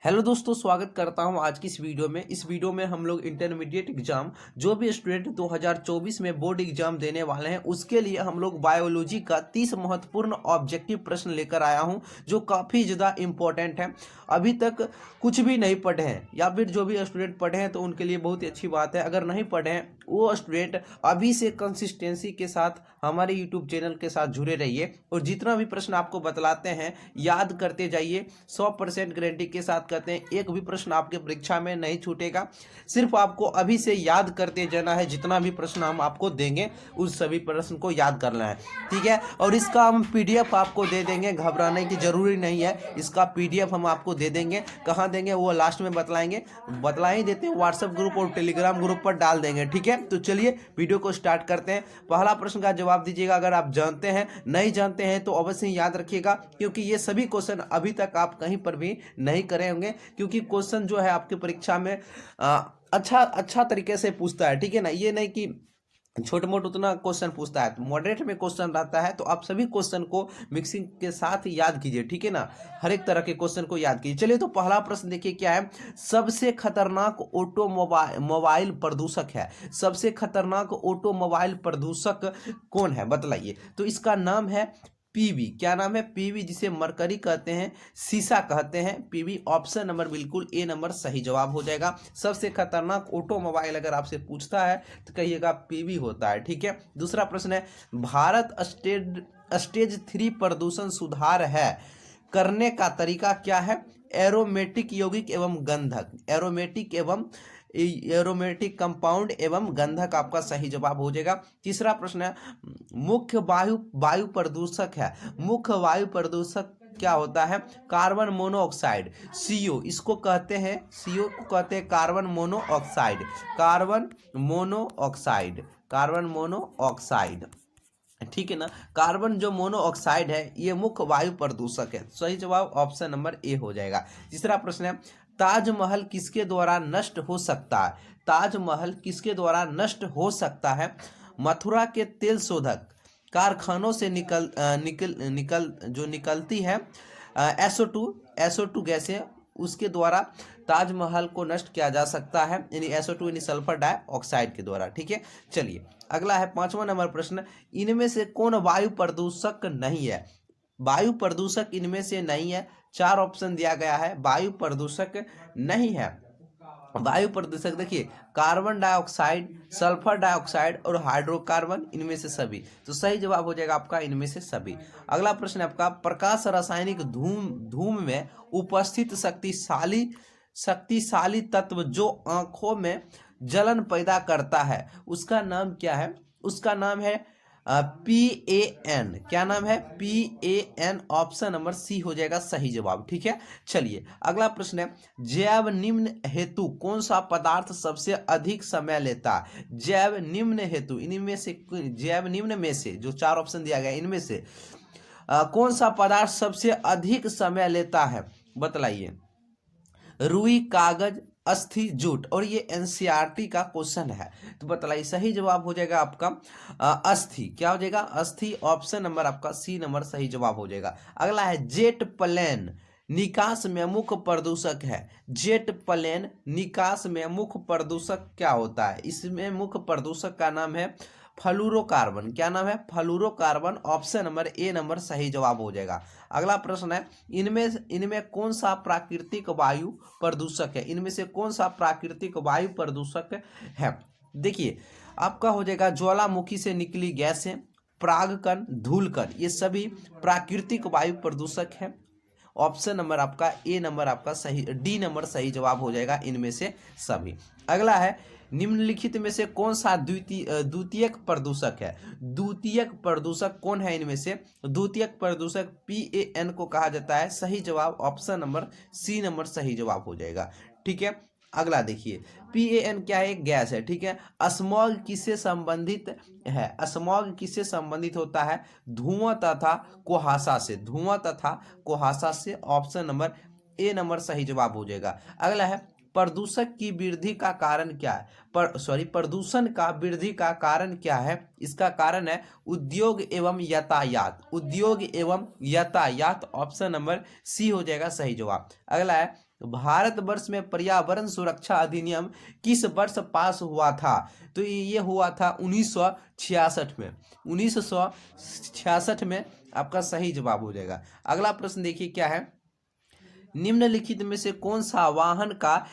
Hello दोस्तों, स्वागत करता हूं आज की इस वीडियो में हम लोग इंटरमीडिएट एग्जाम जो भी स्टूडेंट 2024 में बोर्ड एग्जाम देने वाले हैं उसके लिए हम लोग बायोलॉजी का 30 महत्वपूर्ण ऑब्जेक्टिव प्रश्न लेकर आया हूं जो काफ़ी ज़्यादा इम्पोर्टेंट है। अभी तक कुछ भी नहीं पढ़े हैं या फिर जो भी स्टूडेंट पढ़े हैं तो उनके लिए बहुत ही अच्छी बात है। अगर नहीं पढ़े हैं वो स्टूडेंट अभी से कंसिस्टेंसी के साथ हमारे यूट्यूब चैनल के साथ जुड़े रहिए और जितना भी प्रश्न आपको बतलाते हैं याद करते जाइए। 100% गारंटी के साथ कहते हैं एक भी प्रश्न आपके परीक्षा में नहीं छूटेगा। सिर्फ आपको अभी से याद करते जाना है, जितना भी प्रश्न हम आपको देंगे उस सभी प्रश्न को याद करना है, ठीक है। और इसका हम पीडीएफ आपको दे देंगे, घबराने की जरूरी नहीं है। इसका पीडीएफ हम आपको दे देंगे, कहाँ देंगे वो लास्ट में बतलाएंगे, बतला ही देते हैं। व्हाट्सएप ग्रुप और टेलीग्राम ग्रुप पर डाल देंगे, ठीक है। तो चलिए वीडियो को स्टार्ट करते हैं। पहला प्रश्न का जवाब दीजिएगा अगर आप जानते हैं, नहीं जानते हैं तो अवश्य याद रखिएगा क्योंकि ये सभी क्वेश्चन अभी तक आप कहीं पर भी नहीं करे होंगे, क्योंकि क्वेश्चन जो है आपकी परीक्षा में अच्छा तरीके से पूछता है, ठीक है ना। ये नहीं कि छोटे मोटे उतना क्वेश्चन पूछता है, तो मॉडरेट में क्वेश्चन रहता है। तो आप सभी क्वेश्चन को मिक्सिंग के साथ याद कीजिए, ठीक है ना। हर एक तरह के क्वेश्चन को याद कीजिए। चलिए तो पहला प्रश्न देखिए क्या है। सबसे खतरनाक ऑटोमोबाइल प्रदूषक है। सबसे खतरनाक ऑटोमोबाइल प्रदूषक कौन है बतलाइए। तो इसका नाम है पीवी। क्या नाम है? पीवी, जिसे मरकरी कहते हैं, शीशा कहते हैं। पीवी ऑप्शन नंबर बिल्कुल ए नंबर सही जवाब हो जाएगा। सबसे खतरनाक ऑटोमोबाइल अगर आपसे पूछता है तो कहिएगा पीवी होता है, ठीक है। दूसरा प्रश्न है, भारत स्टेज 3 प्रदूषण सुधार है करने का तरीका क्या है? एरोमेटिक यौगिक एवं गंधक, एरोमेटिक कंपाउंड एवं गंधक आपका सही जवाब हो जाएगा। तीसरा प्रश्न है, मुख्य वायु प्रदूषक है। मुख्य वायु प्रदूषक क्या होता है? Carbon monoxide, CO. इसको कहते हैं, सीओ को कहते हैं कार्बन मोनोऑक्साइड। कार्बन मोनोऑक्साइड, ठीक है ना। कार्बन जो मोनोऑक्साइड है ये मुख्य वायु प्रदूषक है। सही जवाब ऑप्शन नंबर ए हो जाएगा। तीसरा प्रश्न है, ताजमहल किसके द्वारा नष्ट हो सकता है? ताजमहल किसके द्वारा नष्ट हो सकता है? मथुरा के तेल शोधक कारखानों से निकलती है SO2 गैस है, उसके द्वारा ताजमहल को नष्ट किया जा सकता है, यानी SO2 यानी सल्फर डाइऑक्साइड के द्वारा, ठीक है। चलिए अगला है 5वां नंबर प्रश्न, इनमें से कौन वायु प्रदूषक नहीं है? वायु प्रदूषक इनमें से नहीं है। 4 ऑप्शन दिया गया है, वायु प्रदूषक नहीं है। वायु प्रदूषक देखिए, कार्बन डाइऑक्साइड, सल्फर डाइऑक्साइड और हाइड्रोकार्बन, इनमें से सभी। तो सही जवाब हो जाएगा आपका इनमें से सभी। अगला प्रश्न है आपका, प्रकाश रासायनिक धूम में उपस्थित शक्तिशाली तत्व जो आंखों में जलन पैदा करता है उसका नाम क्या है? उसका नाम है PAN। क्या नाम है? PAN। ऑप्शन नंबर सी हो जाएगा सही जवाब, ठीक है। चलिए अगला प्रश्न है, जैव निम्न हेतु कौन सा पदार्थ सबसे अधिक समय लेता है? जैव निम्न हेतु, इनमें से जैव निम्न में से जो 4 ऑप्शन दिया गया इनमें से कौन सा पदार्थ सबसे अधिक समय लेता है बतलाइए। रुई, कागज, अस्थि, जूट। और ये एनसीईआरटी का क्वेश्चन है, तो बतलाइए। सही जवाब हो जाएगा आपका अस्थि। क्या हो जाएगा? अस्थि। ऑप्शन नंबर आपका सी नंबर सही जवाब हो जाएगा। अगला है, जेट प्लेन निकास में मुख्य प्रदूषक है। जेट प्लेन निकास में मुख्य प्रदूषक क्या होता है? इसमें मुख्य प्रदूषक का नाम है फ्लूरोकार्बन। क्या नाम है? फ्लूरोकार्बन। ऑप्शन नंबर ए नंबर सही जवाब हो जाएगा। अगला प्रश्न है, इनमें कौन सा प्राकृतिक वायु प्रदूषक है? इनमें से कौन सा प्राकृतिक वायु प्रदूषक है? देखिए आपका हो जाएगा ज्वालामुखी से निकली गैसें, परागकण, धूलकण, ये सभी प्राकृतिक वायु प्रदूषक है। ऑप्शन नंबर आपका ए नंबर आपका सही, डी नंबर सही जवाब हो जाएगा इनमें से सभी। अगला है, निम्नलिखित में से कौन सा द्वितीयक प्रदूषक है? द्वितीयक प्रदूषक कौन है इनमें से? द्वितीयक प्रदूषक PAN को कहा जाता है। सही जवाब ऑप्शन नंबर सी नंबर सही जवाब हो जाएगा, ठीक है। अगला देखिए, PAN क्या है? एक गैस है, ठीक है। स्मॉग किससे संबंधित है? स्मॉग किससे संबंधित होता है? धुआं तथा कुहासा से। धुआं तथा कुहासा से। ऑप्शन नंबर ए नंबर सही जवाब हो जाएगा। अगला है, प्रदूषक की वृद्धि का कारण क्या है? प्रदूषण का वृद्धि का कारण क्या है? इसका कारण है उद्योग एवं यातायात। उद्योग एवं यातायात, ऑप्शन नंबर सी हो जाएगा सही जवाब। अगला है भारतवर्ष में पर्यावरण सुरक्षा अधिनियम किस वर्ष पास हुआ था? तो ये हुआ था 1966 में। 1966 में आपका सही जवाब हो जाएगा। अगला प्रश्न देखिए क्या है, निम्नलिखित में से कौन सा वाहन का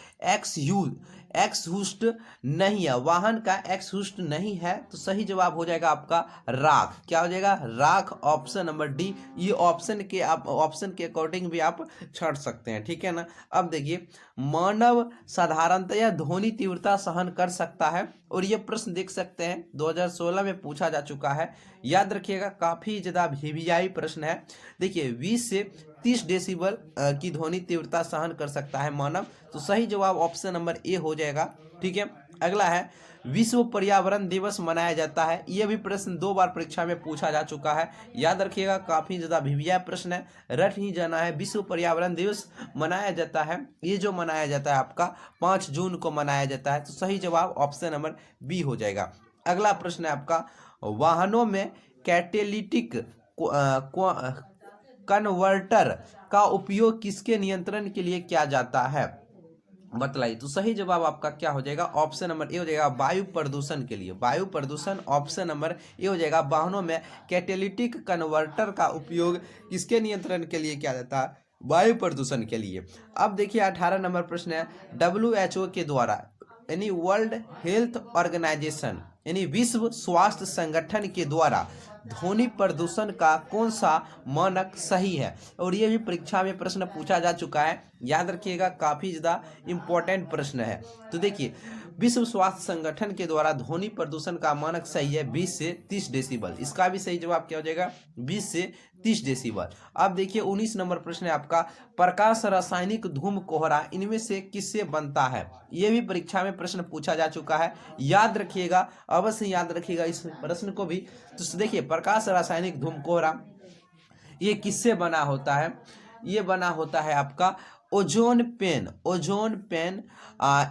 एक्सहॉस्ट नहीं है? वाहन का एक्सहॉस्ट नहीं है तो सही जवाब हो जाएगा आपका राख। क्या हो जाएगा? राख, ऑप्शन नंबर डी। ये ऑप्शन के अकॉर्डिंग भी आप छांट सकते हैं, ठीक है ना। अब देखिए, मानव साधारणतया ध्वनि तीव्रता सहन कर सकता है, और ये प्रश्न देख सकते हैं 2016 में पूछा जा चुका है। याद रखिएगा, काफी ज्यादा वीवीआई प्रश्न है। देखिए 20 से 30 डेसिबल की ध्वनि तीव्रता सहन कर सकता है मानव, तो सही जवाब ऑप्शन नंबर ए हो जाएगा, ठीक है। अगला है विश्व पर्यावरण दिवस मनाया जाता है। यह भी प्रश्न 2 बार परीक्षा में पूछा जा चुका है। याद रखिएगा, काफी ज्यादा वीवीआई प्रश्न है, रट ही जाना है। विश्व पर्यावरण दिवस मनाया जाता है, ये जो मनाया जाता है आपका 5 जून को मनाया जाता है, तो सही जवाब ऑप्शन नंबर बी हो जाएगा। अगला प्रश्न है आपका, वाहनों में कैटेलिटिक कन्वर्टर का उपयोग किसके नियंत्रण के लिए किया जाता है? बतलाइए। तो सही जवाब आपका क्या हो जाएगा? ऑप्शन नंबर ए हो जाएगा, वायु प्रदूषण के लिए। वायु प्रदूषण, ऑप्शन नंबर ए हो जाएगा। वाहनों में कैटेलिटिक कन्वर्टर का उपयोग किसके नियंत्रण के लिए किया जाता है? वायु प्रदूषण के लिए। अब देखिए 18 नंबर प्रश्न है, WHO के द्वारा यानी वर्ल्ड हेल्थ ऑर्गेनाइजेशन यानी विश्व स्वास्थ्य संगठन के द्वारा ध्वनि प्रदूषण का कौन सा मानक सही है? और ये भी परीक्षा में प्रश्न पूछा जा चुका है। याद रखिएगा, काफी ज्यादा इंपॉर्टेंट प्रश्न है। तो देखिए, विश्व स्वास्थ्य संगठन के द्वारा ध्वनि प्रदूषण का मानक सही है 20 से 30 डेसिबल। इसका भी सही जवाब क्या हो जाएगा? 20 से 30 डेसिबल। अब देखिए 19 नंबर प्रश्न है आपका, प्रकाश, रासायनिक, धूम, कोहरा इनमें से किससे बनता है? यह भी परीक्षा में प्रश्न पूछा जा चुका है। याद रखिएगा, अवश्य याद रखिएगा इस प्रश्न को भी। तो देखिए, प्रकाश, रासायनिक, धूम, कोहरा ये किससे बना होता है? ये बना होता है आपका ओजोन पेन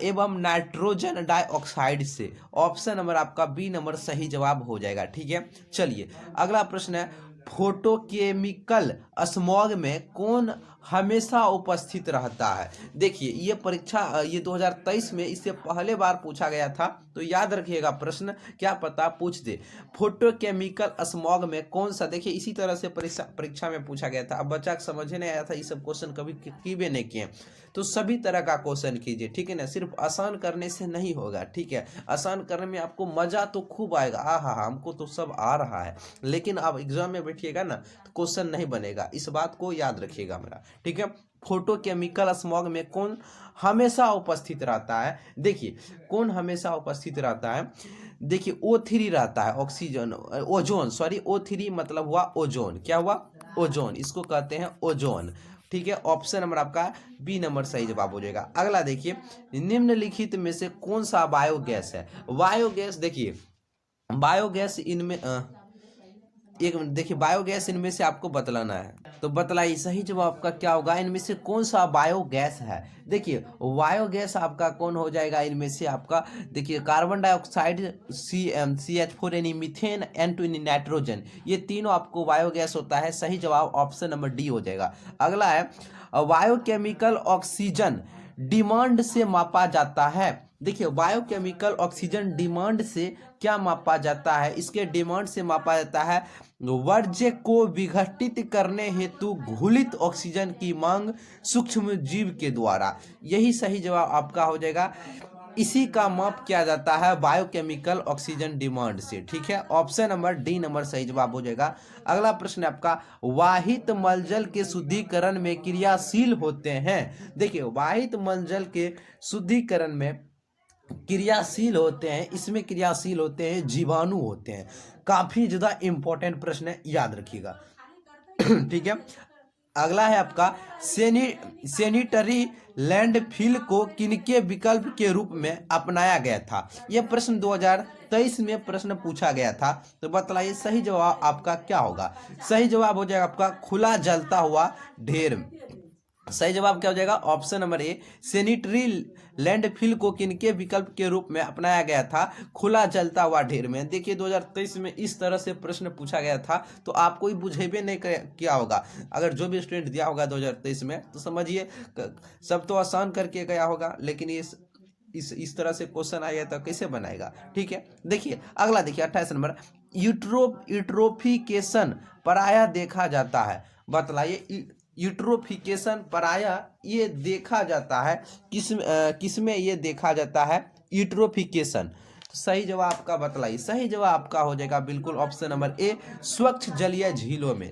एवं नाइट्रोजन डाइऑक्साइड से। ऑप्शन नंबर आपका बी नंबर सही जवाब हो जाएगा, ठीक है। चलिए अगला प्रश्न है, फोटोकेमिकल स्मॉग में कौन हमेशा उपस्थित रहता है? देखिए ये परीक्षा ये 2023 में इससे पहले बार पूछा गया था, तो याद रखिएगा प्रश्न, क्या पता पूछ दे। फोटोकेमिकल स्मॉग में कौन सा, देखिए इसी तरह से परीक्षा में पूछा गया था। अब बच्चा समझ नहीं आया था, ये सब क्वेश्चन कभी किए नहीं किए, तो सभी तरह का क्वेश्चन कीजिए, ठीक है ना। सिर्फ आसान करने से नहीं होगा, ठीक है। आसान करने में आपको मजा तो खूब आएगा, हाँ हमको तो सब आ रहा है, लेकिन आप एग्जाम में बैठिएगा ना तो क्वेश्चन नहीं बनेगा, इस बात को याद रखिएगा मेरा, ठीक है। फोटोकेमिकल स्मॉग में कौन हमेशा उपस्थित रहता है? देखिए कौन हमेशा उपस्थित रहता है? देखिए O3 रहता है, ऑक्सीजन, ओजोन, सॉरी O3 मतलब हुआ ओजोन। क्या हुआ? ओजोन, इसको कहते हैं ओजोन, ठीक है। ऑप्शन नंबर आपका बी नंबर सही जवाब हो जाएगा। अगला देखिए, निम्नलिखित में से कौन सा बायोगैस है? बायोगैस, देखिए बायोगैस इनमें एक मिनट, देखिए बायोगैस इनमें से आपको बतलाना है, तो बतलाइए सही जवाब आपका क्या होगा? इनमें से कौन सा बायोगैस है? देखिए बायोगैस आपका कौन हो जाएगा इनमें से? आपका देखिए कार्बन डाइऑक्साइड, CH4 यानी मीथेन, N2 यानी नाइट्रोजन, ये तीनों आपको बायोगैस होता है। सही जवाब ऑप्शन नंबर डी हो जाएगा। अगला है, बायोकेमिकल ऑक्सीजन डिमांड से मापा जाता है। देखिए बायोकेमिकल ऑक्सीजन डिमांड से क्या मापा जाता है? इसके डिमांड से मापा जाता है वर्ज्य को विघटित करने हेतु घुलित ऑक्सीजन की मांग सूक्ष्म जीव के द्वारा। यही सही जवाब आपका हो जाएगा। इसी का माप किया जाता है बायोकेमिकल ऑक्सीजन डिमांड से, ठीक है। ऑप्शन नंबर डी नंबर सही जवाब हो जाएगा। अगला प्रश्न है आपका, वाहित मलजल के शुद्धिकरण में क्रियाशील होते हैं। देखिए वाहित मलजल के शुद्धिकरण में क्रियाशील होते हैं, इसमें क्रियाशील होते हैं जीवाणु होते हैं। काफी ज्यादा इंपॉर्टेंट प्रश्न है, याद रखिएगा ठीक है। अगला है आपका, सैनिटरी लैंडफिल को किनके विकल्प के रूप में अपनाया गया था? यह प्रश्न 2023 में प्रश्न पूछा गया था, तो बतलाइए सही जवाब आपका क्या होगा? सही जवाब हो जाएगा आपका खुला जलता हुआ ढेर। सही जवाब क्या हो जाएगा? Option number A, sanitary landfill को किनके विकल्प के रूप में अपनाया गया था? खुला जलता हुआ ढेर में। देखिए 2023 में इस तरह से प्रश्न पूछा गया था, तो आपको ही बुझेबे नहीं किया होगा। अगर जो भी स्टूडेंट दिया होगा 2023 में, तो समझिए सब तो आसान करके गया होगा, लेकिन ये इस तरह से क्वेश्चन आएगा तो कैसे बनाएगा? ठीक है, देखिए अगला, देखिए 28 नंबर, यूट्रोफिकेशन पराया देखा जाता है। बतलाइए, यूट्रोफिकेशन पराया ये देखा जाता है किस में ये देखा जाता है यूट्रोफिकेशन? तो सही जवाब आपका बतलाइए। सही जवाब आपका हो जाएगा बिल्कुल ऑप्शन नंबर ए, स्वच्छ जलीय झीलों में।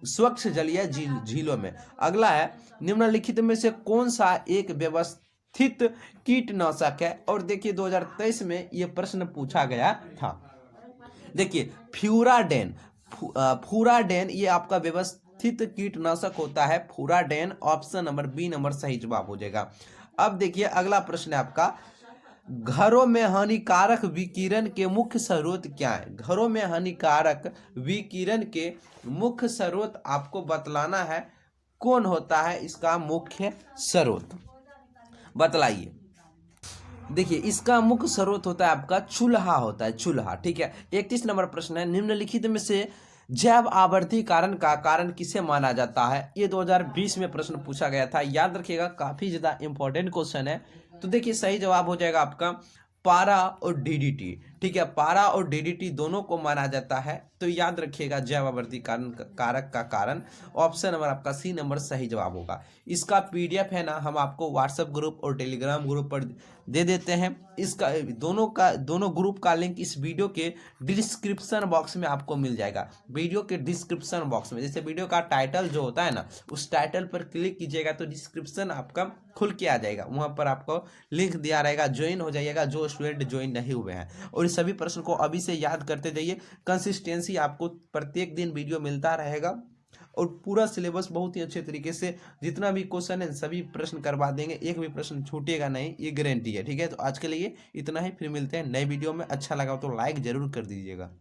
स्वच्छ जलीय झीलों में। अगला है, निम्नलिखित में से कौन सा एक व्यवस्थित कीटनाशक है? और देखिए 2023 में ये प्रश्न पूछा गया था। देखिए फ्यूराडेन, फूराडेन ये आपका व्यवस्थित कीटनाशक होता है, फूराडेन। ऑप्शन नंबर बी नंबर सही जवाब हो जाएगा। अब देखिए अगला प्रश्न है आपका, घरों में हानिकारक विकिरण के मुख्य स्रोत क्या है? घरों में हानिकारक विकिरण के मुख्य स्रोत आपको बतलाना है, कौन होता है इसका मुख्य स्रोत? बतलाइए। देखिए इसका मुख्य स्रोत होता है आपका चूल्हा होता है, चूल्हा। ठीक है, 31 नंबर प्रश्न है, निम्नलिखित में से जैव आवर्तीकरण का कारण किसे माना जाता है? ये 2020 में प्रश्न पूछा गया था, याद रखिएगा, काफी ज्यादा इंपॉर्टेंट क्वेश्चन है। तो देखिए सही जवाब हो जाएगा आपका पारा और डीडीटी। ठीक है, पारा और डीडीटी दोनों को माना जाता है, तो याद रखिएगा जैव आवर्तीकरण कारक का कारण ऑप्शन नंबर आपका सी नंबर सही जवाब होगा। इसका पीडीएफ है ना, हम आपको व्हाट्सएप ग्रुप और टेलीग्राम ग्रुप पर दे देते हैं। इसका दोनों ग्रुप का लिंक इस वीडियो के डिस्क्रिप्शन बॉक्स में आपको मिल जाएगा। वीडियो के डिस्क्रिप्शन बॉक्स में, जैसे वीडियो का टाइटल जो होता है ना, उस टाइटल पर क्लिक कीजिएगा तो डिस्क्रिप्शन आपका खुल के आ जाएगा, वहां पर आपको लिंक दिया रहेगा, ज्वाइन हो जाइएगा जो स्टूडेंट ज्वाइन नहीं हुए हैं। और इस सभी प्रश्न को अभी से याद करते जाइए, कंसिस्टेंसी आपको प्रत्येक दिन वीडियो मिलता रहेगा, और पूरा सिलेबस बहुत ही अच्छे तरीके से, जितना भी क्वेश्चन है सभी प्रश्न करवा देंगे, एक भी प्रश्न छूटेगा नहीं, ये गारंटी है। ठीक है, तो आज के लिए इतना ही, फिर मिलते हैं नए वीडियो में। अच्छा लगा तो लाइक जरूर कर दीजिएगा।